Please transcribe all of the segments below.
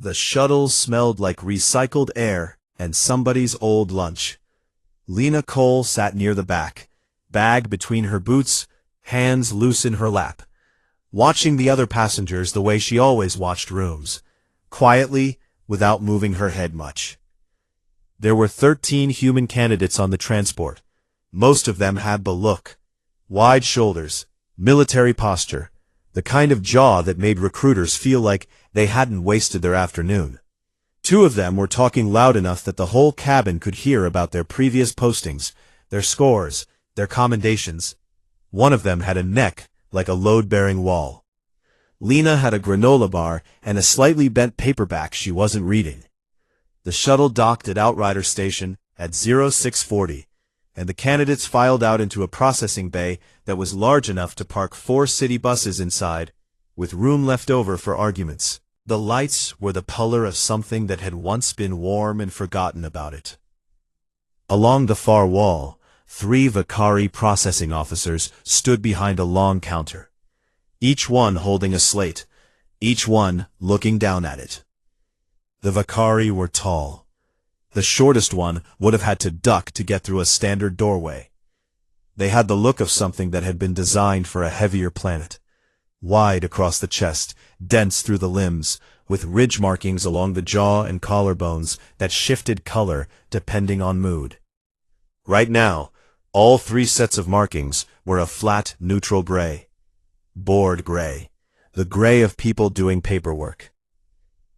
The shuttle smelled like recycled air and somebody's old lunch. Lena Cole sat near the back, bag between her boots, hands loose in her lap, watching the other passengers the way she always watched rooms, quietly, without moving her head much. There were 13 human candidates on the transport. Most of them had the look. Wide shoulders, military posture, the kind of jaw that made recruiters feel like they hadn't wasted their afternoon. 2 of them were talking loud enough that the whole cabin could hear about their previous postings, their scores, their commendations. One of them had a neck like a load-bearing wall. Lena had a granola bar and a slightly bent paperback she wasn't reading. The shuttle docked at Outrider Station at 0640, and the candidates filed out into a processing bay that was large enough to park 4 city buses inside, with room left over for arguments. The lights were the color of something that had once been warm and forgotten about it. Along the far wall, 3 Vakari processing officers stood behind a long counter, each one holding a slate, each one looking down at it. The Vakari were tall. The shortest one would have had to duck to get through a standard doorway. They had the look of something that had been designed for a heavier planet. Wide across the chest, dense through the limbs, with ridge markings along the jaw and collarbones that shifted color depending on mood. Right now, all 3 sets of markings were a flat, neutral gray. Bored gray. The gray of people doing paperwork.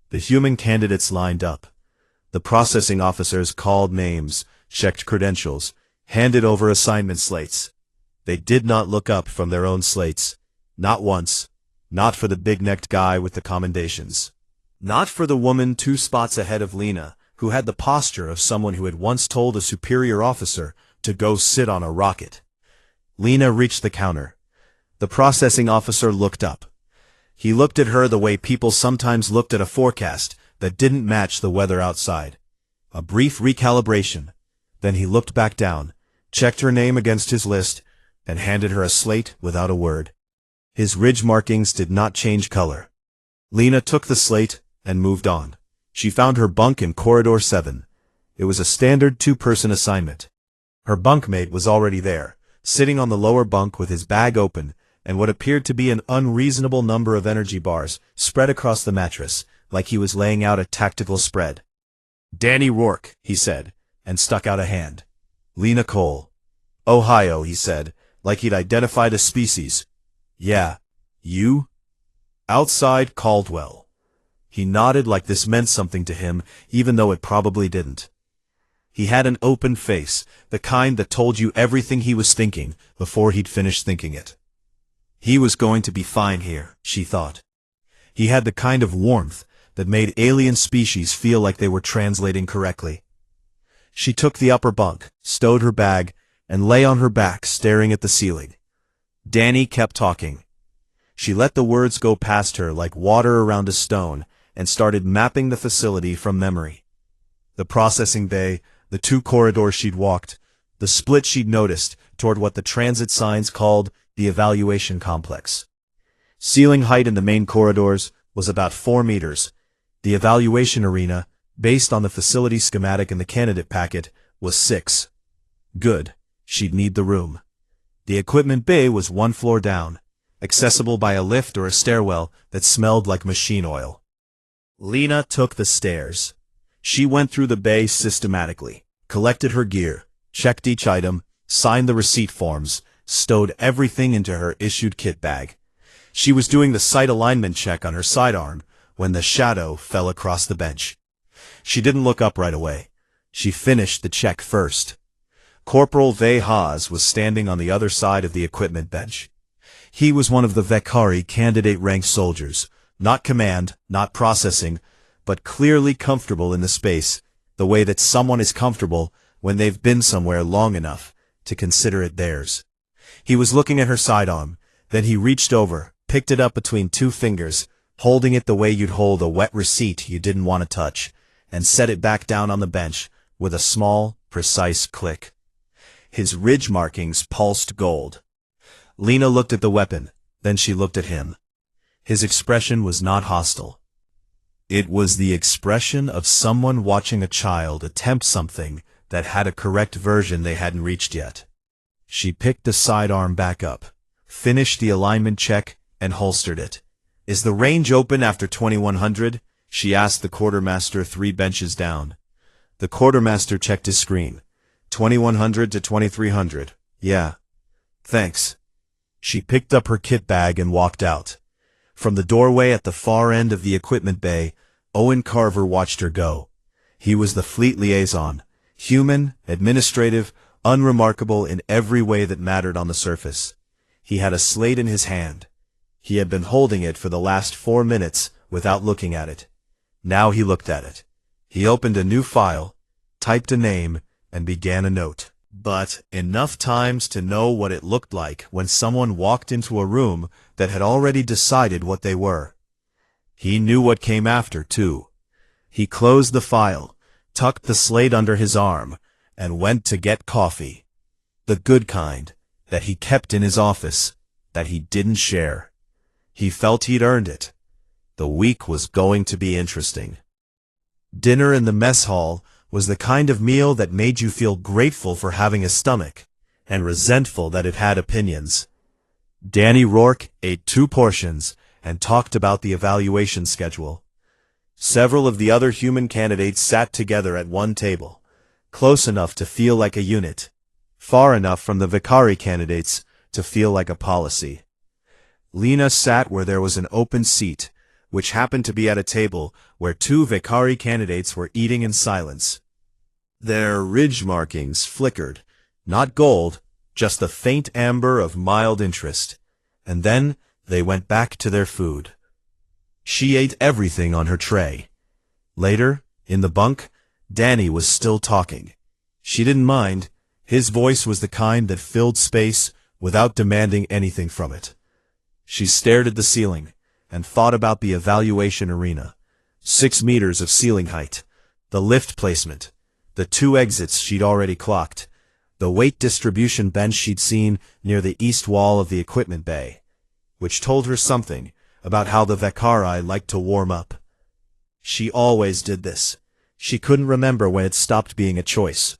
The human candidates lined up. The processing officers called names, checked credentials, handed over assignment slates. They did not look up from their own slates. Not once. Not for the big-necked guy with the commendations. Not for the woman 2 spots ahead of Lena, who had the posture of someone who had once told a superior officer to go sit on a rocket. Lena reached the counter. The processing officer looked up. He looked at her the way people sometimes looked at a forecast that didn't match the weather outside. A brief recalibration. Then he looked back down, checked her name against his list, and handed her a slate without a word. His ridge markings did not change color. Lena took the slate and moved on. She found her bunk in Corridor 7. It was a standard 2-person assignment. Her bunkmate was already there, sitting on the lower bunk with his bag open and what appeared to be an unreasonable number of energy bars spread across the mattress, like he was laying out a tactical spread. "Danny Rourke," he said, and stuck out a hand. "Lena Cole." "Ohio," he said, like he'd identified a species. "Yeah. You?" "Outside Caldwell." He nodded like this meant something to him, even though it probably didn't. He had an open face, the kind that told you everything he was thinking before he'd finished thinking it. He was going to be fine here, she thought. He had the kind of warmth that made alien species feel like they were translating correctly. She took the upper bunk, stowed her bag, and lay on her back staring at the ceiling. Danny kept talking. She let the words go past her like water around a stone and started mapping the facility from memory. The processing bay, the 2 corridors she'd walked, the split she'd noticed toward what the transit signs called the evaluation complex. Ceiling height in the main corridors was about 4 meters. The evaluation arena, based on the facility schematic in the candidate packet, was 6. Good. She'd need the room. The equipment bay was 1 floor down, accessible by a lift or a stairwell that smelled like machine oil. Lena took the stairs. She went through the bay systematically, collected her gear, checked each item, signed the receipt forms, stowed everything into her issued kit bag. She was doing the sight alignment check on her sidearm when the shadow fell across the bench. She didn't look up right away. She finished the check first. Corporal Vay Haas was standing on the other side of the equipment bench. He was one of the Vakari candidate-ranked soldiers, not command, not processing, but clearly comfortable in the space, the way that someone is comfortable when they've been somewhere long enough to consider it theirs. He was looking at her sidearm, then he reached over, picked it up between 2 fingers, holding it the way you'd hold a wet receipt you didn't want to touch, and set it back down on the bench with a small, precise click. His ridge markings pulsed gold. Lena looked at the weapon, then she looked at him. His expression was not hostile. It was the expression of someone watching a child attempt something that had a correct version they hadn't reached yet. She picked the sidearm back up, finished the alignment check, and holstered it. "Is the range open after 2100? She asked the quartermaster 3 benches down. The quartermaster checked his screen. 2100 to 2300. Yeah. Thanks. She picked up her kit bag and walked out. From the doorway at the far end of the equipment bay, Owen Carver watched her go. He was the fleet liaison, human, administrative, unremarkable in every way that mattered on the surface. He had a slate in his hand. He had been holding it for the last 4 minutes without looking at it. Now he looked at it. He opened a new file, typed a name, and began a note. But enough times to know what it looked like when someone walked into a room that had already decided what they were. He knew what came after, too. He closed the file, tucked the slate under his arm, and went to get coffee. The good kind, that he kept in his office, that he didn't share. He felt he'd earned it. The week was going to be interesting. Dinner in the mess hall was the kind of meal that made you feel grateful for having a stomach, and resentful that it had opinions. Danny Rourke ate 2 portions and talked about the evaluation schedule. Several of the other human candidates sat together at one table, close enough to feel like a unit, far enough from the Vicari candidates to feel like a policy. Lena sat where there was an open seat, which happened to be at a table where 2 Vicari candidates were eating in silence. Their ridge markings flickered, not gold, just the faint amber of mild interest, and then they went back to their food. She ate everything on her tray. Later, in the bunk, Danny was still talking. She didn't mind. His voice was the kind that filled space without demanding anything from it. She stared at the ceiling and thought about the evaluation arena. 6 meters of ceiling height, the lift placement, the 2 exits she'd already clocked, the weight distribution bench she'd seen near the east wall of the equipment bay, which told her something about how the Vicari liked to warm up. She always did this. She couldn't remember when it stopped being a choice.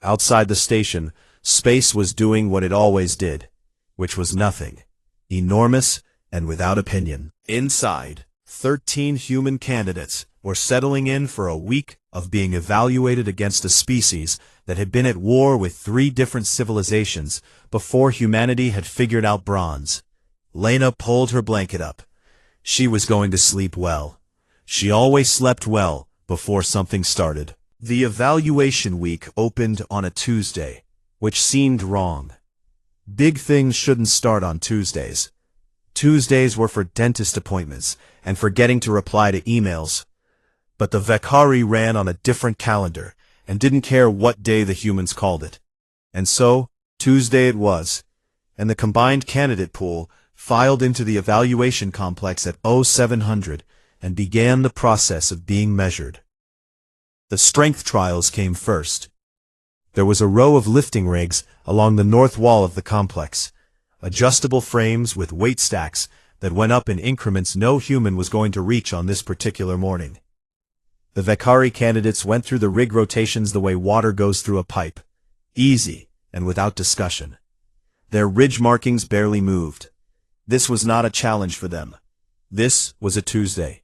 Outside the station, space was doing what it always did, which was nothing, enormous and without opinion. Inside, 13 human candidates were settling in for a week of being evaluated against a species that had been at war with 3 different civilizations before humanity had figured out bronze. Lena pulled her blanket up. She was going to sleep well. She always slept well before something started. The evaluation week opened on a Tuesday, which seemed wrong. Big things shouldn't start on Tuesdays. Tuesdays were for dentist appointments and for getting to reply to emails. But the Vicari ran on a different calendar and didn't care what day the humans called it. And so, Tuesday it was, and the combined candidate pool filed into the evaluation complex at 0700 and began the process of being measured. The strength trials came first. There was a row of lifting rigs along the north wall of the complex, adjustable frames with weight stacks that went up in increments no human was going to reach on this particular morning. The Vicari candidates went through the rig rotations the way water goes through a pipe, easy and without discussion. Their ridge markings barely moved. This was not a challenge for them. This was a Tuesday.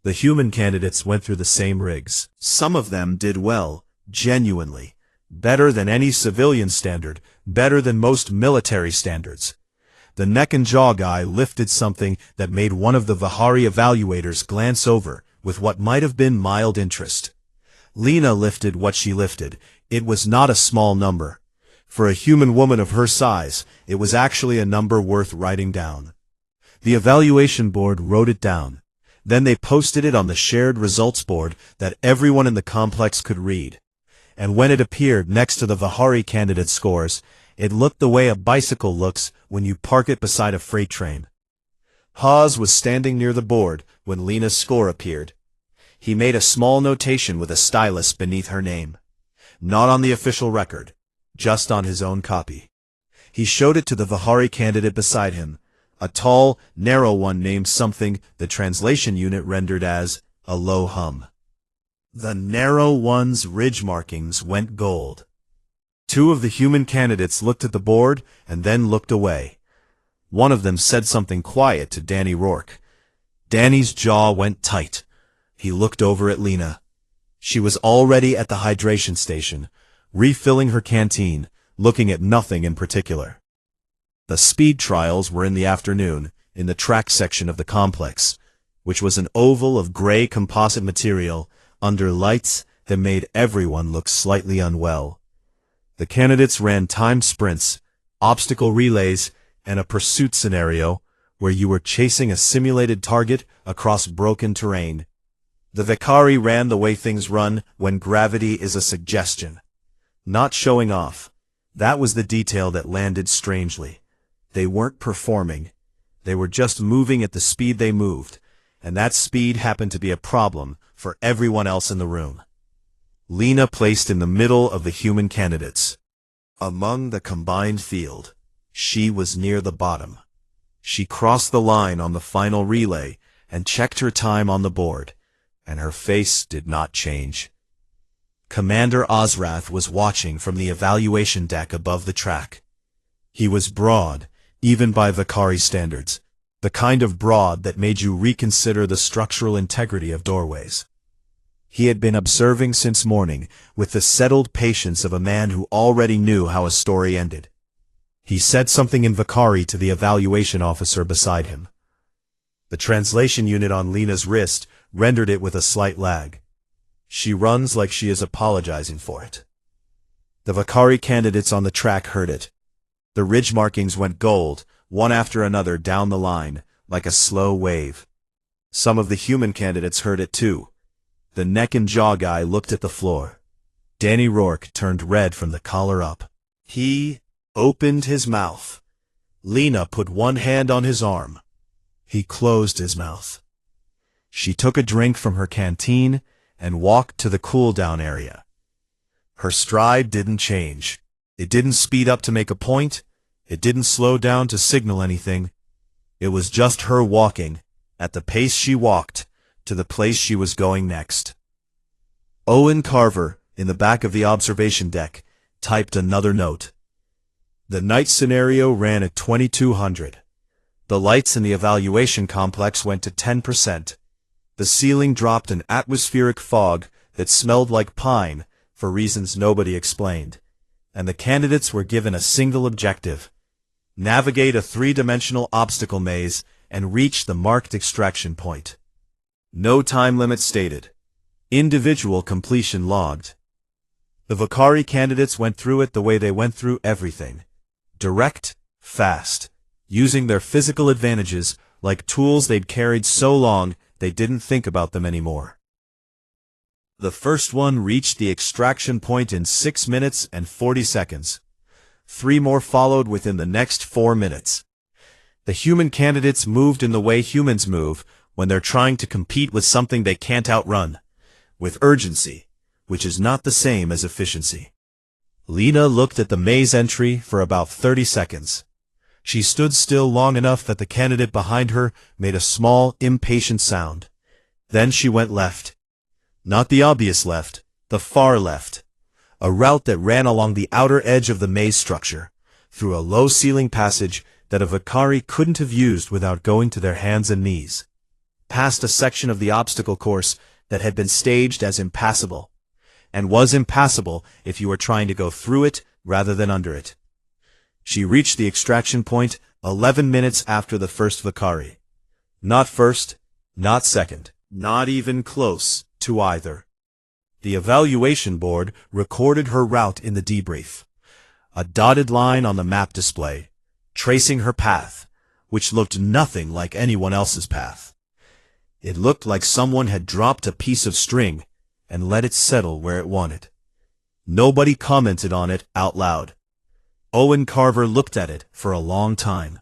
The human candidates went through the same rigs. Some of them did well, genuinely. Better than any civilian standard, better than most military standards. The neck and jaw guy lifted something that made one of the Vicari evaluators glance over with what might have been mild interest. Lena lifted what she lifted. It was not a small number. For a human woman of her size, it was actually a number worth writing down. The evaluation board wrote it down. Then they posted it on the shared results board that everyone in the complex could read. And when it appeared next to the Vicari candidate scores, it looked the way a bicycle looks when you park it beside a freight train. Hawes was standing near the board when Lena's score appeared. He made a small notation with a stylus beneath her name. Not on the official record, just on his own copy. He showed it to the Vicari candidate beside him, a tall, narrow one named something the translation unit rendered as a low hum. The narrow one's ridge markings went gold. Two of the human candidates looked at the board and then looked away. One of them said something quiet to Danny Rourke. Danny's jaw went tight. He looked over at Lena. She was already at the hydration station, refilling her canteen, looking at nothing in particular. The speed trials were in the afternoon, in the track section of the complex, which was an oval of gray composite material under lights that made everyone look slightly unwell. The candidates ran timed sprints, obstacle relays, and a pursuit scenario where you were chasing a simulated target across broken terrain. The Vicari ran the way things run when gravity is a suggestion. Not showing off. That was the detail that landed strangely. They weren't performing. They were just moving at the speed they moved, and that speed happened to be a problem for everyone else in the room. Lena placed in the middle of the human candidates. Among the combined field, she was near the bottom. She crossed the line on the final relay and checked her time on the board, and her face did not change. Commander Ozrath was watching from the evaluation deck above the track. He was broad, even by Vicari standards, the kind of broad that made you reconsider the structural integrity of doorways. He had been observing since morning with the settled patience of a man who already knew how a story ended. He said something in Vicari to the evaluation officer beside him. The translation unit on Lena's wrist rendered it with a slight lag. She runs like she is apologizing for it. The Vicari candidates on the track heard it. The ridge markings went gold, one after another down the line, like a slow wave. Some of the human candidates heard it too. The neck and jaw guy looked at the floor. Danny Rourke turned red from the collar up. He opened his mouth. Lena put one hand on his arm. He closed his mouth. She took a drink from her canteen and walked to the cool-down area. Her stride didn't change. It didn't speed up to make a point. It didn't slow down to signal anything. It was just her walking, at the pace she walked, to the place she was going next. Owen Carver, in the back of the observation deck, typed another note. The night scenario ran at 2200. The lights in the evaluation complex went to 10%. The ceiling dropped an atmospheric fog that smelled like pine for reasons nobody explained, and the candidates were given a single objective: navigate a three-dimensional obstacle maze and reach the marked extraction point. No time limit stated. Individual completion logged. The Vicari candidates went through it the way they went through everything. Direct, fast, using their physical advantages like tools they'd carried so long they didn't think about them anymore. The first one reached the extraction point in 6 minutes and 40 seconds. 3 more followed within the next 4 minutes. The human candidates moved in the way humans move when they're trying to compete with something they can't outrun, with urgency, which is not the same as efficiency. Lena looked at the maze entry for about 30 seconds. She stood still long enough that the candidate behind her made a small, impatient sound. Then she went left. Not the obvious left, the far left. A route that ran along the outer edge of the maze structure, through a low-ceiling passage that a Vicari couldn't have used without going to their hands and knees. Past a section of the obstacle course that had been staged as impassable, and was impassable if you were trying to go through it rather than under it. She reached the extraction point 11 minutes after the first Vicari. Not first, not second, not even close to either. The evaluation board recorded her route in the debrief. A dotted line on the map display, tracing her path, which looked nothing like anyone else's path. It looked like someone had dropped a piece of string and let it settle where it wanted. Nobody commented on it out loud. Owen Carver looked at it for a long time.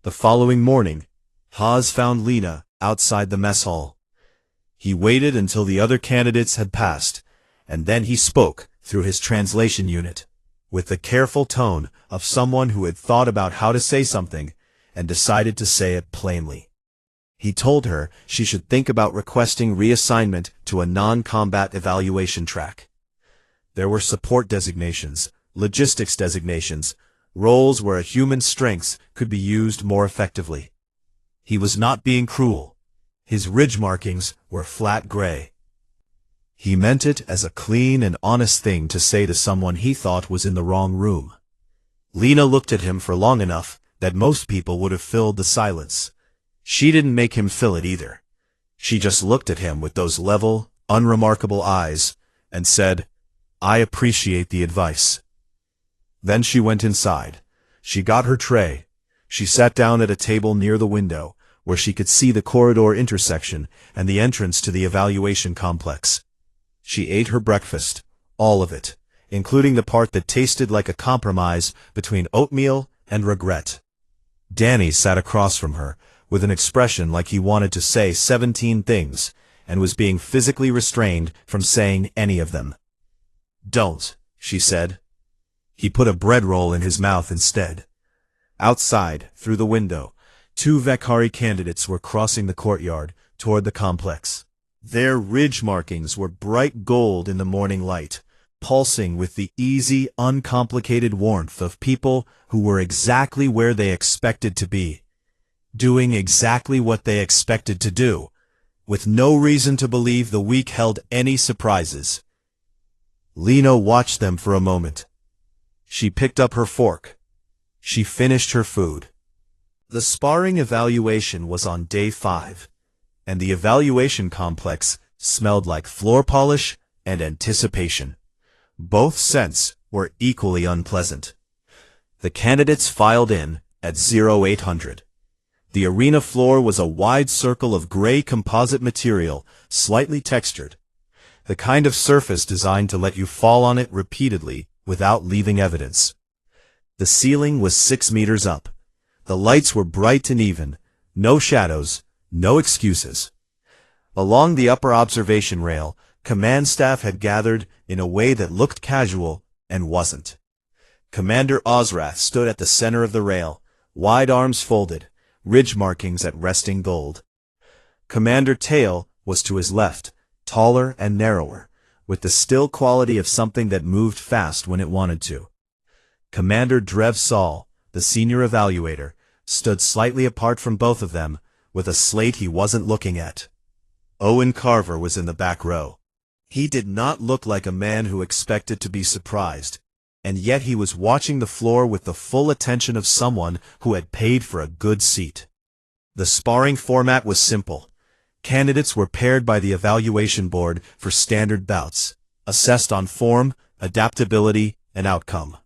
The following morning, Haas found Lena outside the mess hall. He waited until the other candidates had passed, and then he spoke through his translation unit, with the careful tone of someone who had thought about how to say something and decided to say it plainly. He told her she should think about requesting reassignment to a non-combat evaluation track. There were support designations, logistics designations, roles where a human's strengths could be used more effectively. He was not being cruel. His ridge markings were flat gray. He meant it as a clean and honest thing to say to someone he thought was in the wrong room. Lena looked at him for long enough that most people would have filled the silence. She didn't make him fill it either. She just looked at him with those level, unremarkable eyes and said, "I appreciate the advice." Then she went inside. She got her tray. She sat down at a table near the window, where she could see the corridor intersection and the entrance to the evaluation complex. She ate her breakfast, all of it, including the part that tasted like a compromise between oatmeal and regret. Danny sat across from her, with an expression like he wanted to say 17 things, and was being physically restrained from saying any of them. "Don't," she said. He put a bread roll in his mouth instead. Outside, through the window, 2 Vakari candidates were crossing the courtyard toward the complex. Their ridge markings were bright gold in the morning light, pulsing with the easy, uncomplicated warmth of people who were exactly where they expected to be, doing exactly what they expected to do, with no reason to believe the week held any surprises. Lena watched them for a moment. She picked up her fork. She finished her food. The sparring evaluation was on day 5, and the evaluation complex smelled like floor polish and anticipation. Both scents were equally unpleasant. The candidates filed in at 0800. The arena floor was a wide circle of gray composite material, slightly textured, the kind of surface designed to let you fall on it repeatedly without leaving evidence. The ceiling was 6 meters up. The lights were bright and even, no shadows, no excuses. Along the upper observation rail, command staff had gathered in a way that looked casual and wasn't. Commander Ozrath stood at the center of the rail, wide arms folded, ridge markings at resting gold. Commander Tail was to his left, taller and narrower, with the still quality of something that moved fast when it wanted to. Commander Drev Saul, the senior evaluator, stood slightly apart from both of them, with a slate he wasn't looking at. Owen Carver was in the back row. He did not look like a man who expected to be surprised, and yet he was watching the floor with the full attention of someone who had paid for a good seat. The sparring format was simple. Candidates were paired by the evaluation board for standard bouts, assessed on form, adaptability, and outcome.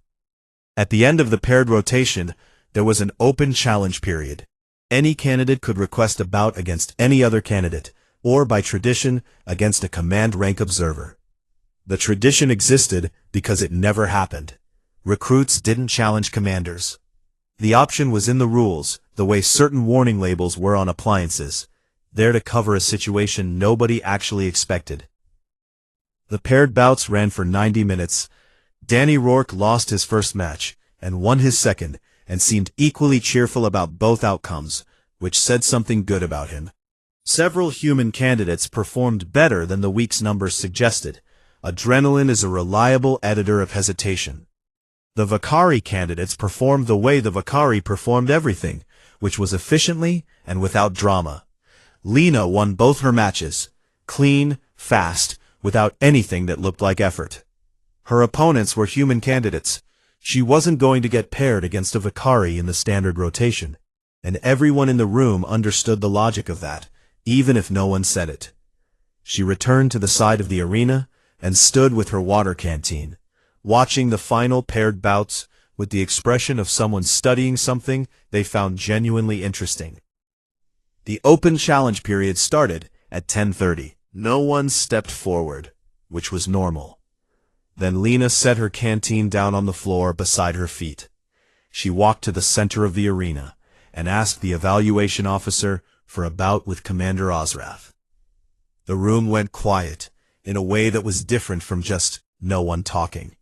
At the end of the paired rotation, there was an open challenge period. Any candidate could request a bout against any other candidate, or by tradition, against a command rank observer. The tradition existed because it never happened. Recruits didn't challenge commanders. The option was in the rules, the way certain warning labels were on appliances, there to cover a situation nobody actually expected. The paired bouts ran for 90 minutes. Danny Rourke lost his first match, and won his second, and seemed equally cheerful about both outcomes, which said something good about him. Several human candidates performed better than the week's numbers suggested. Adrenaline is a reliable editor of hesitation. The Vakari candidates performed the way the Vakari performed everything, which was efficiently and without drama. Lena won both her matches, clean, fast, without anything that looked like effort. Her opponents were human candidates. She wasn't going to get paired against a Vakari in the standard rotation, and everyone in the room understood the logic of that, even if no one said it. She returned to the side of the arena and stood with her water canteen, watching the final paired bouts with the expression of someone studying something they found genuinely interesting. The open challenge period started at 10:30. No one stepped forward, which was normal. Then Lena set her canteen down on the floor beside her feet. She walked to the center of the arena and asked the evaluation officer for a bout with Commander Ozrath. The room went quiet in a way that was different from just no one talking.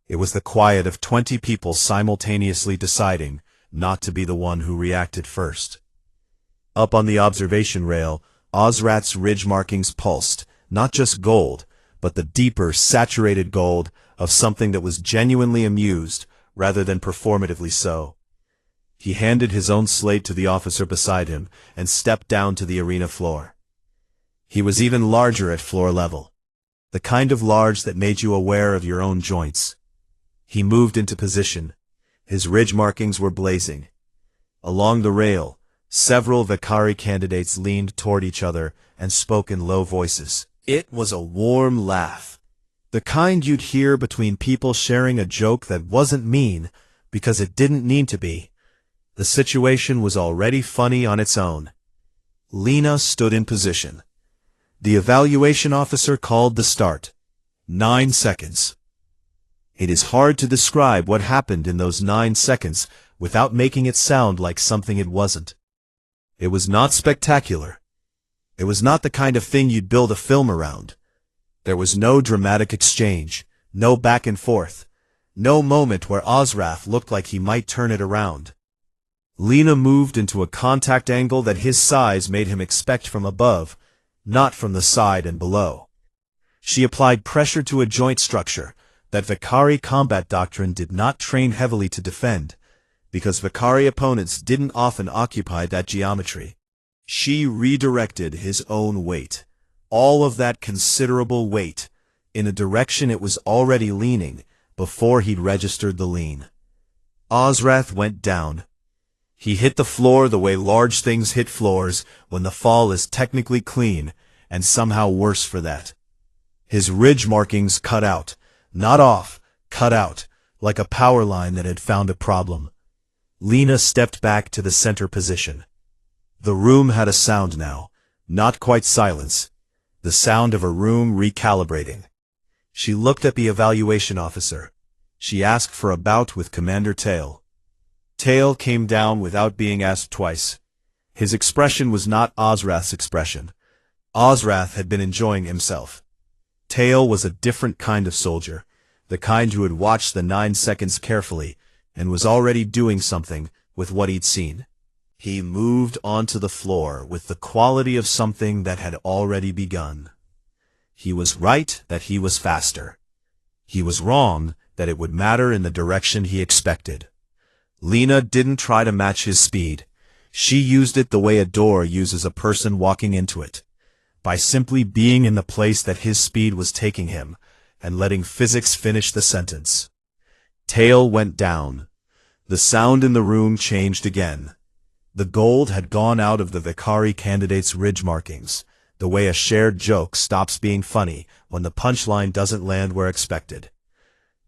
It was the quiet of 20 people simultaneously deciding not to be the one who reacted first. Up on the observation rail, Ozrat's ridge markings pulsed, not just gold, but the deeper, saturated gold of something that was genuinely amused, rather than performatively so. He handed his own slate to the officer beside him and stepped down to the arena floor. He was even larger at floor level, the kind of large that made you aware of your own joints. He moved into position. His ridge markings were blazing. Along the rail, several Vicari candidates leaned toward each other and spoke in low voices. It was a warm laugh, the kind you'd hear between people sharing a joke that wasn't mean because it didn't need to be. The situation was already funny on its own. Lena stood in position. The evaluation officer called the start. 9 seconds. It is hard to describe what happened in those 9 seconds without making it sound like something it wasn't. It was not spectacular. It was not the kind of thing you'd build a film around. There was no dramatic exchange, no back and forth, no moment where Ozrath looked like he might turn it around. Lena moved into a contact angle that his size made him expect from above, not from the side and below. She applied pressure to a joint structure that Vicari combat doctrine did not train heavily to defend, because Vicari opponents didn't often occupy that geometry. She redirected his own weight, all of that considerable weight, in a direction it was already leaning before he'd registered the lean. Ozrath went down. He hit the floor the way large things hit floors when the fall is technically clean, and somehow worse for that. His ridge markings cut out, not off, cut out, like a power line that had found a problem. Lena stepped back to the center position. The room had a sound now, not quite silence, the sound of a room recalibrating. She looked at the evaluation officer. She asked for a bout with Commander Tail. Tail came down without being asked twice. His expression was not Ozrath's expression. Ozrath had been enjoying himself. Tail was a different kind of soldier, the kind who had watched the 9 seconds carefully and was already doing something with what he'd seen. He moved onto the floor with the quality of something that had already begun. He was right that he was faster. He was wrong that it would matter in the direction he expected. Lena didn't try to match his speed. She used it the way a door uses a person walking into it, by simply being in the place that his speed was taking him, and letting physics finish the sentence. Tail went down. The sound in the room changed again. The gold had gone out of the Vicari candidate's ridge markings, the way a shared joke stops being funny when the punchline doesn't land where expected.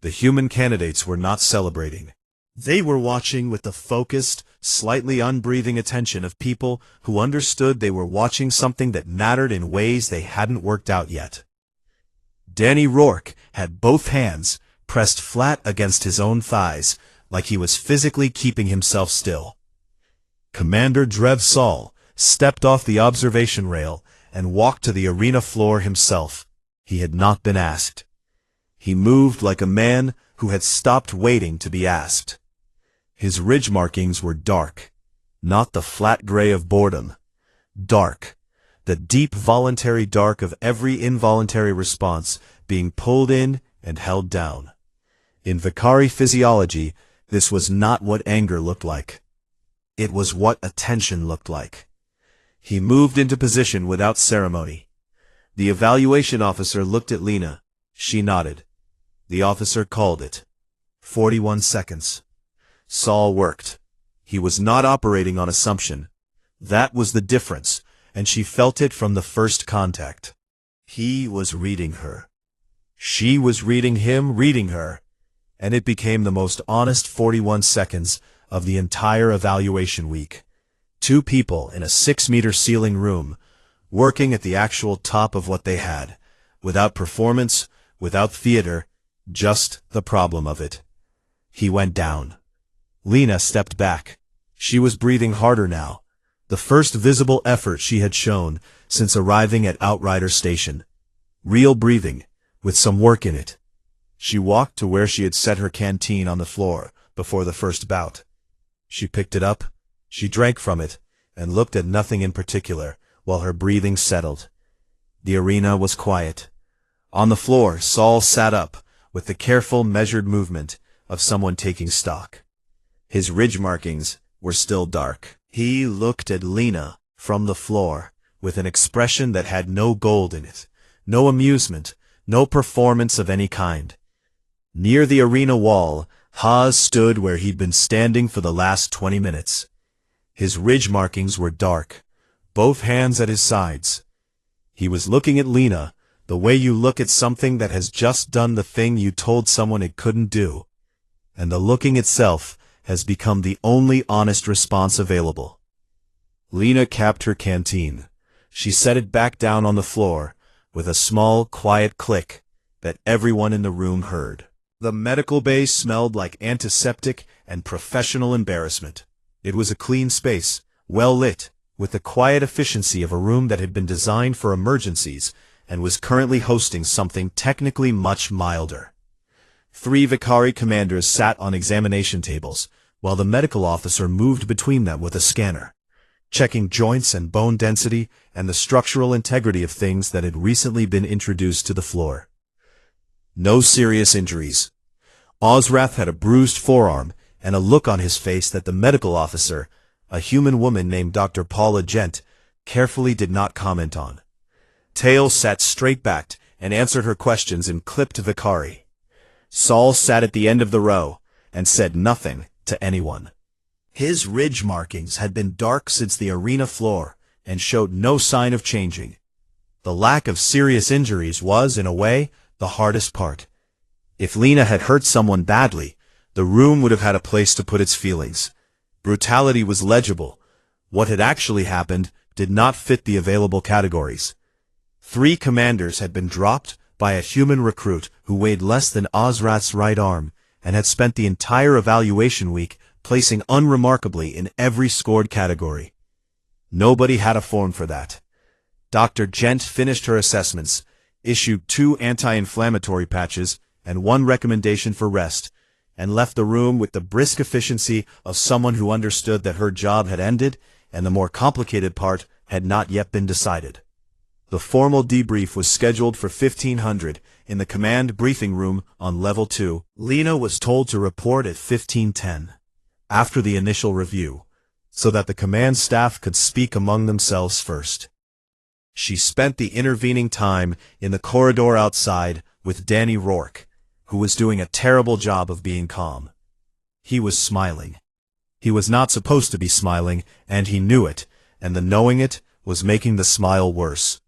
The human candidates were not celebrating. They were watching with the focused, slightly unbreathing attention of people who understood they were watching something that mattered in ways they hadn't worked out yet. Danny Rourke had both hands pressed flat against his own thighs, like he was physically keeping himself still. Commander Drev Sol stepped off the observation rail and walked to the arena floor himself. He had not been asked. He moved like a man who had stopped waiting to be asked. His ridge markings were dark, not the flat gray of boredom. Dark, the deep voluntary dark of every involuntary response being pulled in and held down. In Vicari physiology, this was not what anger looked like. It was what attention looked like. He moved into position without ceremony. The evaluation officer looked at Lena. She nodded. The officer called it. 41 seconds. Sol worked. He was not operating on assumption. That was the difference, and she felt it from the first contact. He was reading her. She was reading him reading her, and it became the most honest 41 seconds of the entire evaluation week. 2 people in a 6-meter ceiling room, working at the actual top of what they had, without performance, without theater, just the problem of it. He went down. Lena stepped back. She was breathing harder now, the first visible effort she had shown since arriving at Outrider Station. Real breathing, with some work in it. She walked to where she had set her canteen on the floor before the first bout. She picked it up, she drank from it, and looked at nothing in particular, while her breathing settled. The arena was quiet. On the floor, Saul sat up, with the careful, measured movement of someone taking stock. His ridge markings were still dark. He looked at Lena from the floor, with an expression that had no gold in it, no amusement, no performance of any kind. Near the arena wall, Haas stood where he'd been standing for the last 20 minutes. His ridge markings were dark, both hands at his sides. He was looking at Lena, the way you look at something that has just done the thing you told someone it couldn't do. And the looking itself has become the only honest response available. Lena capped her canteen. She set it back down on the floor, with a small, quiet click that everyone in the room heard. The medical bay smelled like antiseptic and professional embarrassment. It was a clean space, well lit, with the quiet efficiency of a room that had been designed for emergencies and was currently hosting something technically much milder. 3 Vicari commanders sat on examination tables, while the medical officer moved between them with a scanner, checking joints and bone density and the structural integrity of things that had recently been introduced to the floor. No serious injuries. Ozrath had a bruised forearm and a look on his face that the medical officer, a human woman named Dr. Paula Gent, carefully did not comment on. Tails sat straight-backed and answered her questions in clipped Vicari. Saul sat at the end of the row and said nothing to anyone. His ridge markings had been dark since the arena floor and showed no sign of changing. The lack of serious injuries was, in a way, the hardest part. If Lena had hurt someone badly, the room would have had a place to put its feelings. Brutality was legible. What had actually happened did not fit the available categories. 3 commanders had been dropped by a human recruit who weighed less than Ozrath's right arm and had spent the entire evaluation week placing unremarkably in every scored category. Nobody had a form for that. Dr. Gent finished her assessments, issued 2 anti-inflammatory patches and 1 recommendation for rest, and left the room with the brisk efficiency of someone who understood that her job had ended and the more complicated part had not yet been decided. The formal debrief was scheduled for 1500 in the command briefing room on level 2. Lena was told to report at 1510, after the initial review, so that the command staff could speak among themselves first. She spent the intervening time in the corridor outside with Danny Rourke, who was doing a terrible job of being calm. He was smiling. He was not supposed to be smiling, and he knew it, and the knowing it was making the smile worse.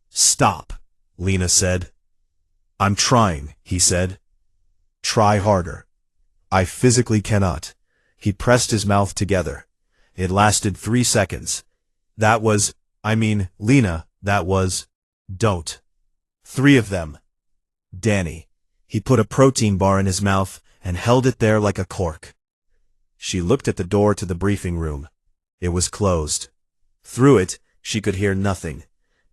"Stop," Lena said. "I'm trying," he said. "Try harder." "I physically cannot." He pressed his mouth together. It lasted 3 seconds. Lena, that was, don't. 3 of them. Danny. He put a protein bar in his mouth and held it there like a cork. She looked at the door to the briefing room. It was closed. Through it, she could hear nothing,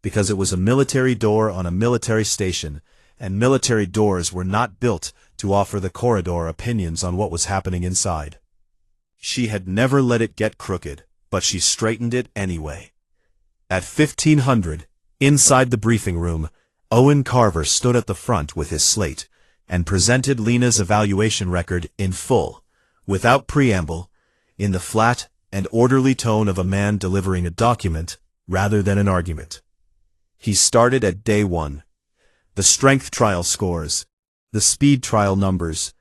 because it was a military door on a military station, and military doors were not built to offer the corridor opinions on what was happening inside. She had never let it get crooked, but she straightened it anyway. At 1500, inside the briefing room, Owen Carver stood at the front with his slate and presented Lena's evaluation record in full, without preamble, in the flat and orderly tone of a man delivering a document rather than an argument. He started at day 1. The strength trial scores, the speed trial numbers,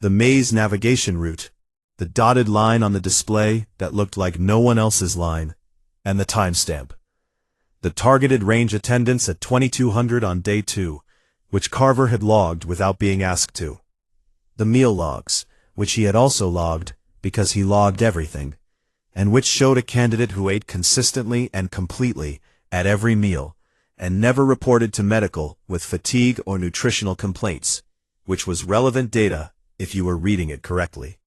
the maze navigation route, the dotted line on the display that looked like no one else's line, and the timestamp. The targeted range attendance at 2200 on day 2, which Carver had logged without being asked to. The meal logs, which he had also logged because he logged everything, and which showed a candidate who ate consistently and completely at every meal, and never reported to medical with fatigue or nutritional complaints, which was relevant data if you were reading it correctly.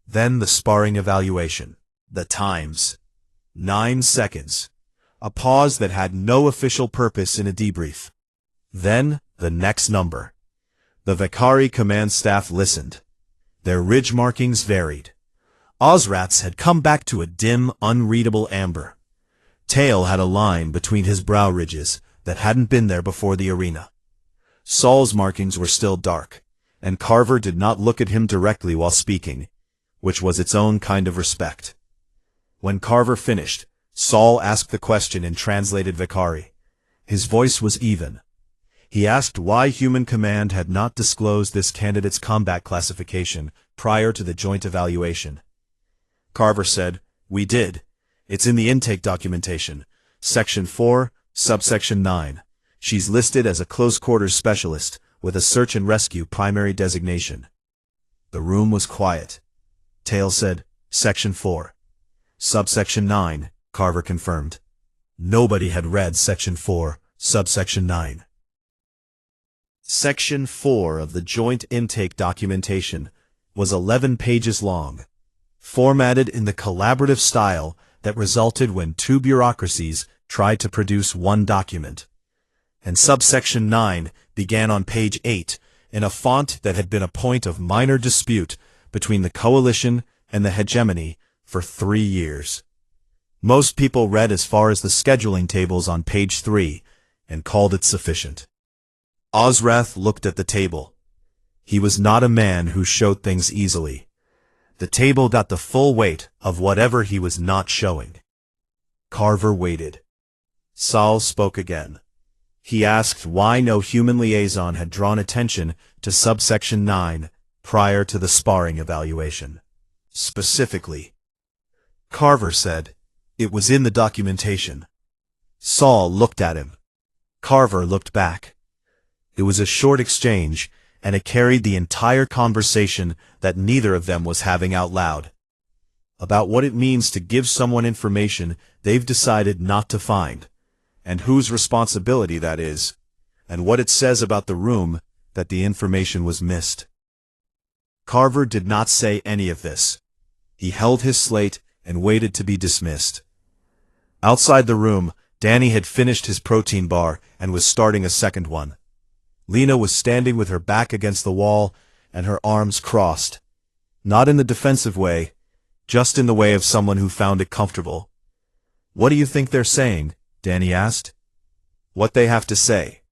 Then the sparring evaluation. The times. 9 seconds. A pause that had no official purpose in a debrief. Then the next number. The Vicari command staff listened. Their ridge markings varied. Ozrat's had come back to a dim, unreadable amber. Tail had a line between his brow ridges that hadn't been there before the arena. Saul's markings were still dark, and Carver did not look at him directly while speaking, which was its own kind of respect. When Carver finished, Saul asked the question in translated Vakari. His voice was even. He asked why Human Command had not disclosed this candidate's combat classification prior to the joint evaluation. Carver said, "We did. It's in the intake documentation. Section 4, subsection 9. She's listed as a close-quarters specialist with a search and rescue primary designation." The room was quiet. Tail said, "Section 4. Subsection 9, Carver confirmed. Nobody had read Section 4, subsection 9. Section 4 of the joint intake documentation was 11 pages long, formatted in the collaborative style that resulted when two bureaucracies tried to produce one document. And subsection 9 began on page 8 in a font that had been a point of minor dispute between the coalition and the hegemony for 3 years. Most people read as far as the scheduling tables on page 3 and called it sufficient. Ozrath looked at the table. He was not a man who showed things easily. The table got the full weight of whatever he was not showing. Carver waited. Saul spoke again. He asked why no human liaison had drawn attention to subsection 9 prior to the sparring evaluation. Specifically, Carver said, "It was in the documentation." Saul looked at him. Carver looked back. It was a short exchange, and it carried the entire conversation that neither of them was having out loud. About what it means to give someone information they've decided not to find, and whose responsibility that is, and what it says about the room that the information was missed. Carver did not say any of this. He held his slate and waited to be dismissed. Outside the room, Danny had finished his protein bar and was starting a second one. Lena was standing with her back against the wall and her arms crossed. Not in the defensive way, just in the way of someone who found it comfortable. "What do you think they're saying?" Danny asked. "What they have to say."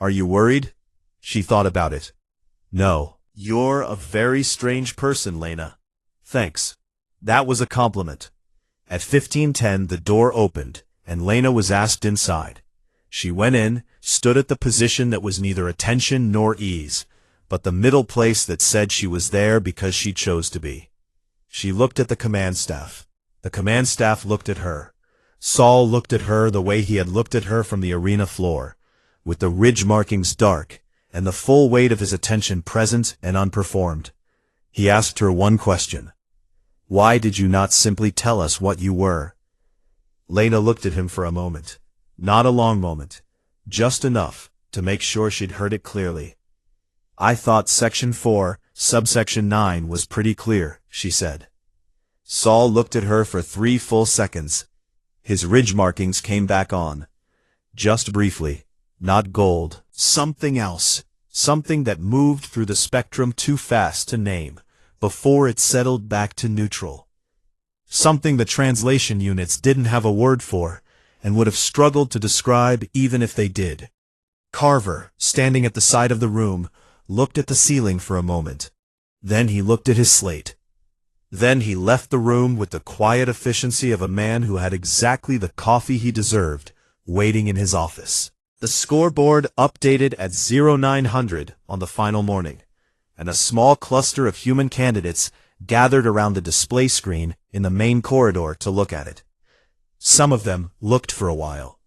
"Are you worried?" She thought about it. "No." "You're a very strange person, Lena." "Thanks." That was a compliment. At 15:10 the door opened, and Lena was asked inside. She went in, stood at the position that was neither attention nor ease, but the middle place that said she was there because she chose to be. She looked at the command staff. The command staff looked at her. Saul looked at her the way he had looked at her from the arena floor, with the ridge markings dark, and the full weight of his attention present and unperformed. He asked her one question. "Why did you not simply tell us what you were?" Lena looked at him for a moment. Not a long moment. Just enough to make sure she'd heard it clearly. "I thought Section 4, subsection 9 was pretty clear," she said. Saul looked at her for 3 full seconds. His ridge markings came back on. Just briefly. Not gold. Something else. Something that moved through the spectrum too fast to name, before it settled back to neutral. Something the translation units didn't have a word for, and would have struggled to describe even if they did. Carver, standing at the side of the room, looked at the ceiling for a moment. Then he looked at his slate. Then he left the room with the quiet efficiency of a man who had exactly the coffee he deserved, waiting in his office. The scoreboard updated at 0900 on the final morning, and a small cluster of human candidates gathered around the display screen in the main corridor to look at it. Some of them looked for a while.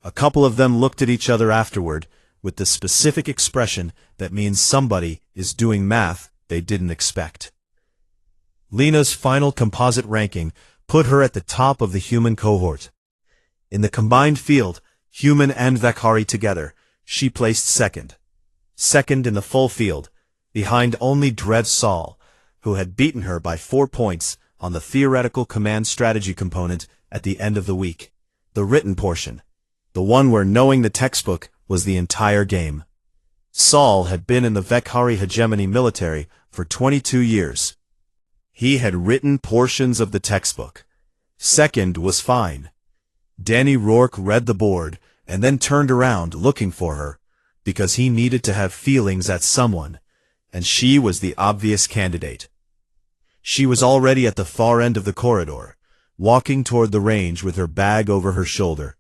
A couple of them looked at each other afterward with the specific expression that means somebody is doing math they didn't expect. Lena's final composite ranking put her at the top of the human cohort. In the combined field, human and Vakari together, she placed second. Second in the full field, behind only Drev Saul, who had beaten her by 4 points on the theoretical command strategy component at the end of the week, the written portion, the one where knowing the textbook was the entire game. Saul had been in the Vekhari hegemony military for 22 years. He had written portions of the textbook. Second was fine. Danny Rourke read the board and then turned around looking for her, because he needed to have feelings at someone, and she was the obvious candidate. She was already at the far end of the corridor, walking toward the range with her bag over her shoulder.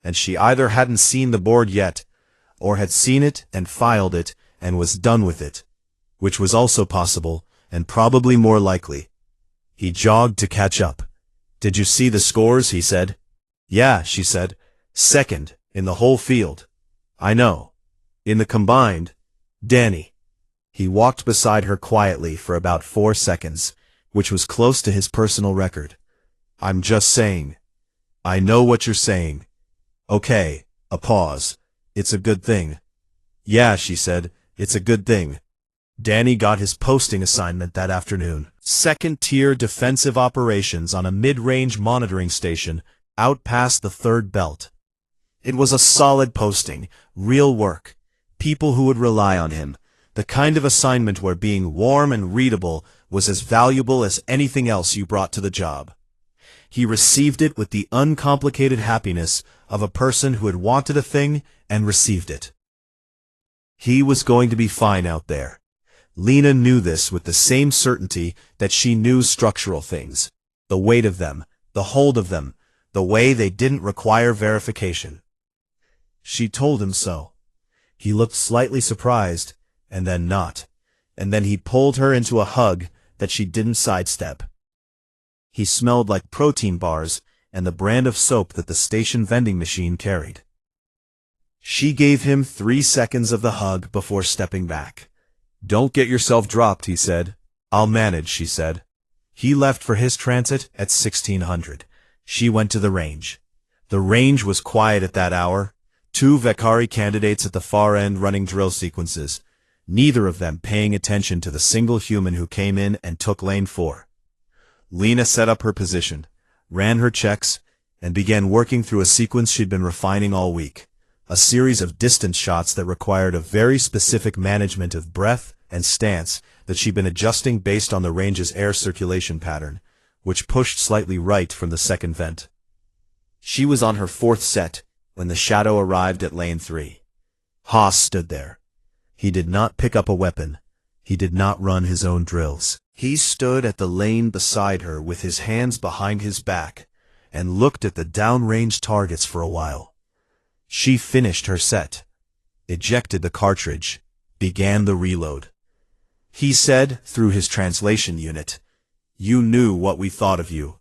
And she either hadn't seen the board yet, or had seen it and filed it and was done with it, which was also possible and probably more likely. He jogged to catch up. "Did you see the scores?" he said. "Yeah," she said. "Second, in the whole field." "I know. In the combined." "Danny." He walked beside her quietly for about 4 seconds, which was close to his personal record. "I'm just saying." "I know what you're saying." "Okay," a pause. "It's a good thing." "Yeah," she said, "it's a good thing." Danny got his posting assignment that afternoon. Second-tier defensive operations on a mid-range monitoring station out past the third belt. It was a solid posting, real work, people who would rely on him, the kind of assignment where being warm and readable was as valuable as anything else you brought to the job. He received it with the uncomplicated happiness of a person who had wanted a thing and received it. He was going to be fine out there. Lena knew this with the same certainty that she knew structural things, the weight of them, the hold of them, the way they didn't require verification. She told him so. He looked slightly surprised, and then not, and then he pulled her into a hug that she didn't sidestep. He smelled like protein bars and the brand of soap that the station vending machine carried. She gave him 3 seconds of the hug before stepping back. "Don't get yourself dropped," he said. "I'll manage," she said. He left for his transit at 1600. She went to the range. The range was quiet at that hour. 2 Vakari candidates at the far end running drill sequences, neither of them paying attention to the single human who came in and took lane 4. Lena set up her position, ran her checks, and began working through a sequence she'd been refining all week. A series of distance shots that required a very specific management of breath and stance that she'd been adjusting based on the range's air circulation pattern, which pushed slightly right from the second vent. She was on her 4th set when the shadow arrived at lane 3. Haas stood there. He did not pick up a weapon. He did not run his own drills. He stood at the lane beside her with his hands behind his back and looked at the downrange targets for a while. She finished her set, ejected the cartridge, began the reload. He said, through his translation unit, "You knew what we thought of you."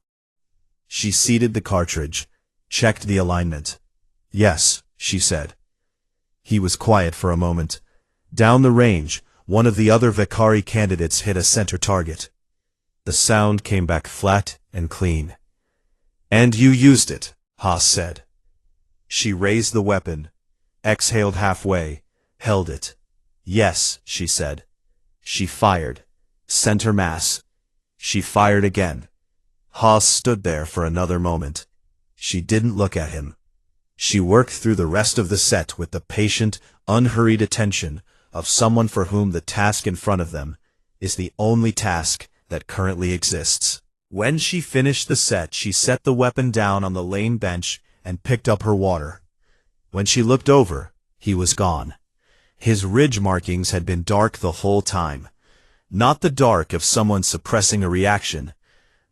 She seated the cartridge, checked the alignment. "Yes," she said. He was quiet for a moment. Down the range, one of the other Vakari candidates hit a center target. The sound came back flat and clean. "And you used it," Haas said. She raised the weapon, exhaled halfway, held it. "Yes," she said. She fired. Center mass. She fired again. Haas stood there for another moment. She didn't look at him. She worked through the rest of the set with the patient, unhurried attention of someone for whom the task in front of them is the only task that currently exists. When she finished the set, she set the weapon down on the lane bench and picked up her water. When she looked over, he was gone. His ridge markings had been dark the whole time. Not the dark of someone suppressing a reaction,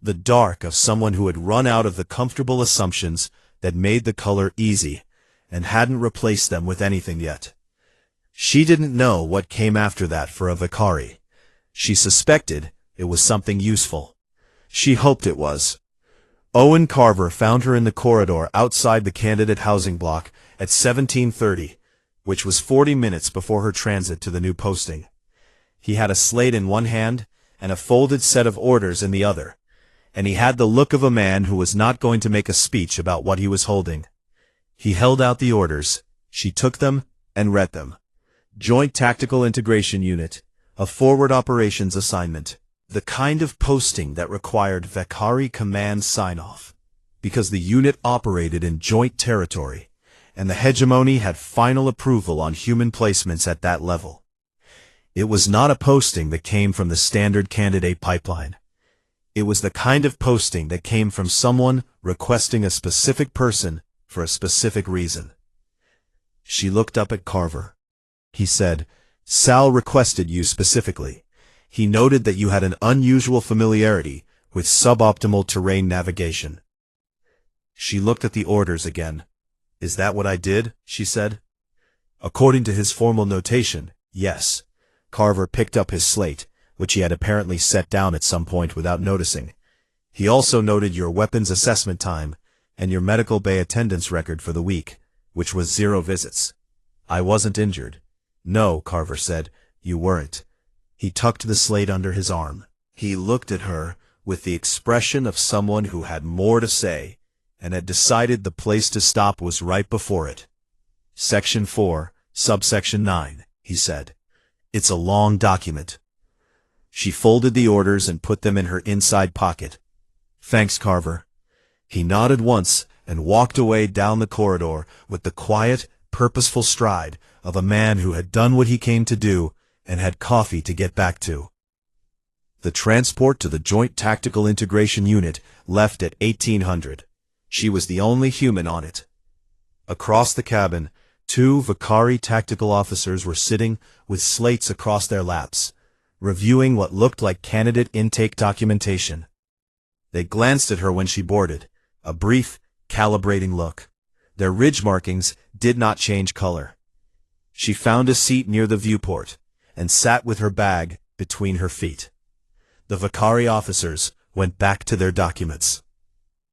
the dark of someone who had run out of the comfortable assumptions that made the color easy and hadn't replaced them with anything yet. She didn't know what came after that for a Vakari. She suspected it was something useful. She hoped it was. Owen Carver found her in the corridor outside the candidate housing block at 17:30, which was 40 minutes before her transit to the new posting. He had a slate in one hand and a folded set of orders in the other, and he had the look of a man who was not going to make a speech about what he was holding. He held out the orders. She took them and read them. Joint Tactical Integration Unit, a forward operations assignment. The kind of posting that required Vakari command sign-off, because the unit operated in joint territory, and the hegemony had final approval on human placements at that level. It was not a posting that came from the standard candidate pipeline. It was the kind of posting that came from someone requesting a specific person for a specific reason. She looked up at Carver. He said, "Sal requested you specifically. He noted that you had an unusual familiarity with suboptimal terrain navigation." She looked at the orders again. "Is that what I did?" she said. "According to his formal notation, yes." Carver picked up his slate, which he had apparently set down at some point without noticing. He also noted your weapons assessment time and your medical bay attendance record for the week, which was 0 visits. "I wasn't injured." "No," Carver said, "you weren't." He tucked the slate under his arm. He looked at her with the expression of someone who had more to say and had decided the place to stop was right before it. "Section 4, subsection 9, he said. "It's a long document." She folded the orders and put them in her inside pocket. "Thanks, Carver." He nodded once and walked away down the corridor with the quiet, purposeful stride of a man who had done what he came to do and had coffee to get back to. The transport to the Joint Tactical Integration Unit left at 1800. She was the only human on it. Across the cabin, 2 Vakari tactical officers were sitting with slates across their laps, reviewing what looked like candidate intake documentation. They glanced at her when she boarded, a brief, calibrating look. Their ridge markings did not change color. She found a seat near the viewport and sat with her bag between her feet. The Vakari officers went back to their documents.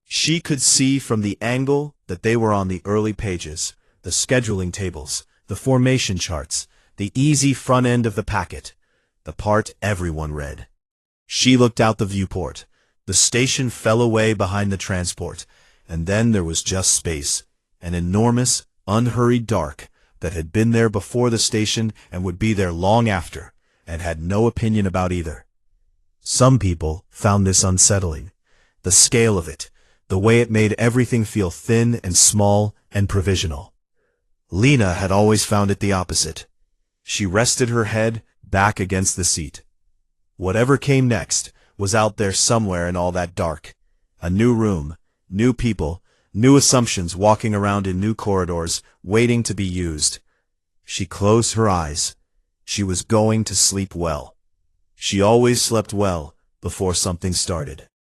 She could see from the angle that they were on the early pages, the scheduling tables, the formation charts, the easy front end of the packet, the part everyone read. She looked out the viewport. The station fell away behind the transport, and then there was just space, an enormous, unhurried dark that had been there before the station and would be there long after, and had no opinion about either. Some people found this unsettling. The scale of it, the way it made everything feel thin and small and provisional. Lena had always found it the opposite. She rested her head back against the seat. Whatever came next was out there somewhere in all that dark. A new room, new people, new assumptions walking around in new corridors, waiting to be used. She closed her eyes. She was going to sleep well. She always slept well before something started.